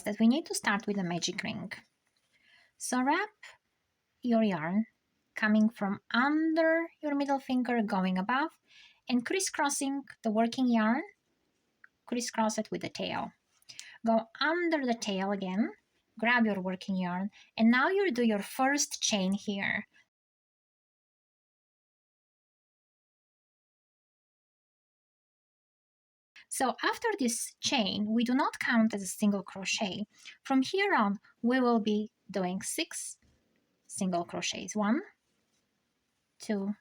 that we need to start with a magic ring. So wrap your yarn coming from under your middle finger going above and crisscrossing the working yarn, crisscross it with the tail. Go under the tail again, grab your working yarn, and now you do your first chain here. So after this chain, we do not count as a single crochet. From here on, we will be doing 6 single crochets. 1, 2.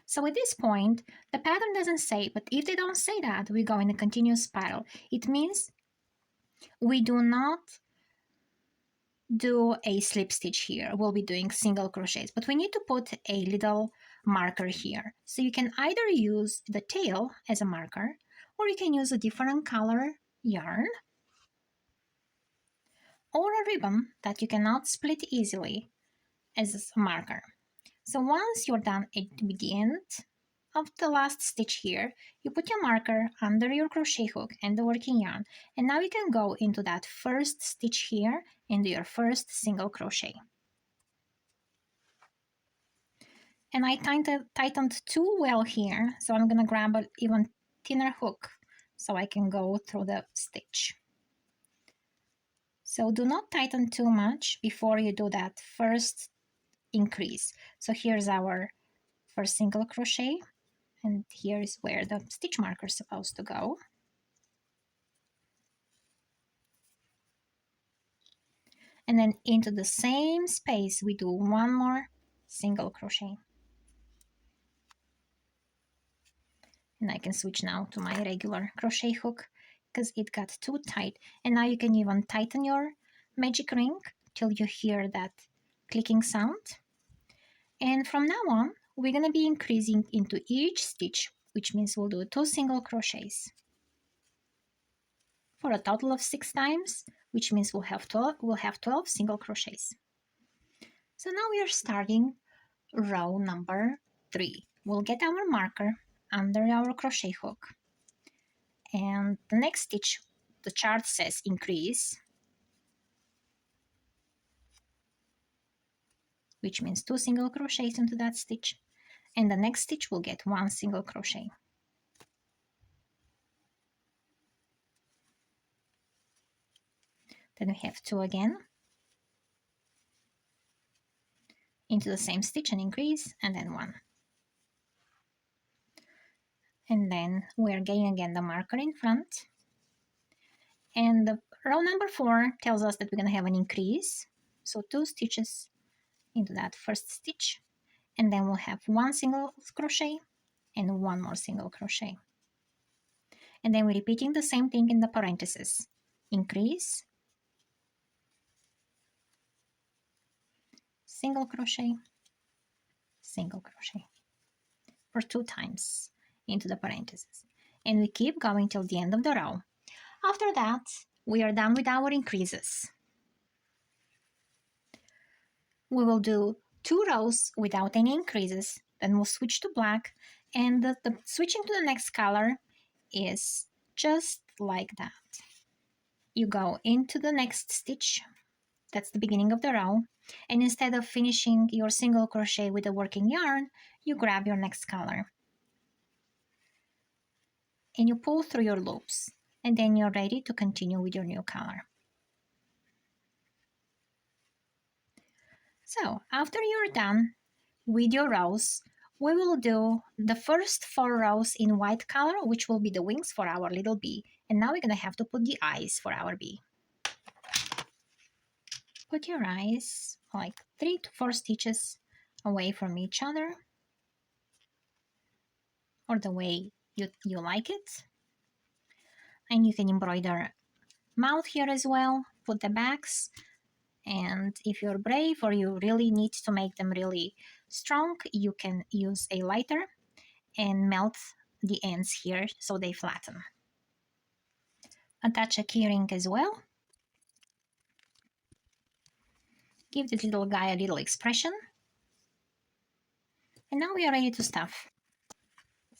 So at this point, the pattern doesn't say, but if they don't say that, we go in a continuous spiral. It means we do not do a slip stitch here. We'll be doing single crochets, but we need to put a little marker here. So you can either use the tail as a marker, or you can use a different color yarn, or a ribbon that you cannot split easily as a marker. So once you're done with the end of the last stitch here, you put your marker under your crochet hook and the working yarn, and now you can go into that first stitch here and do your first single crochet. And I tightened too well here, so I'm gonna grab an even thinner hook so I can go through the stitch. So do not tighten too much before you do that first increase. So here's our first single crochet, and here is where the stitch marker is supposed to go. And then into the same space we do one more single crochet. And I can switch now to my regular crochet hook because it got too tight. And now you can even tighten your magic ring till you hear that clicking sound. And from now on, we're going to be increasing into each stitch, which means we'll do 2 single crochets for a total of 6 times, which means we'll have 12 single crochets. So now we are starting row number 3. We'll get our marker under our crochet hook, and the next stitch, the chart says increase, which means 2 single crochets into that stitch, and the next stitch will get 1 single crochet. Then we have 2 again into the same stitch and increase, and then 1. And then we're getting again the marker in front, and the row number 4 tells us that we're going to have an increase, so 2 stitches into that first stitch, and then we'll have 1 single crochet and 1 more single crochet. And then we're repeating the same thing in the parentheses. Increase, single crochet, single crochet for 2 times into the parentheses. And we keep going till the end of the row. After that, we are done with our increases. We will do 2 rows without any increases, then we'll switch to black, and the switching to the next color is just like that. You go into the next stitch, that's the beginning of the row, and instead of finishing your single crochet with a working yarn, you grab your next color. And you pull through your loops, and then you're ready to continue with your new color. So after you're done with your rows, we will do the first 4 rows in white color, which will be the wings for our little bee. And now we're going to have to put the eyes for our bee. Put your eyes like 3 to 4 stitches away from each other, or the way you like it. And you can embroider mouth here as well, put the backs, and if you're brave or you really need to make them really strong, you can use a lighter and melt the ends here so they flatten. Attach a keyring as well. Give this little guy a little expression. And now we are ready to stuff.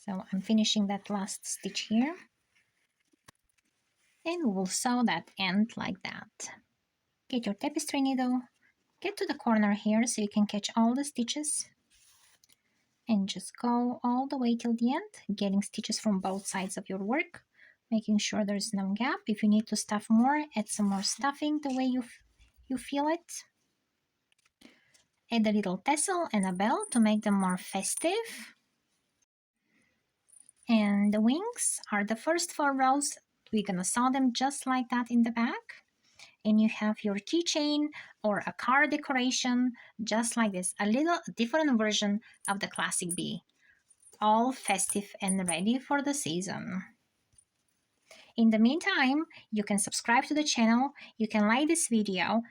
So I'm finishing that last stitch here. And we will sew that end like that. Get your tapestry needle, get to the corner here so you can catch all the stitches, and just go all the way till the end, getting stitches from both sides of your work, making sure there's no gap. If you need to stuff more, add some more stuffing the way you feel it. Add a little tassel and a bell to make them more festive. And the wings are the first 4 rows. We're gonna sew them just like that in the back. And you have your keychain or a card decoration just like this, a little different version of the classic bee, all festive and ready for the season. In the meantime, you can subscribe to the channel, you can like this video,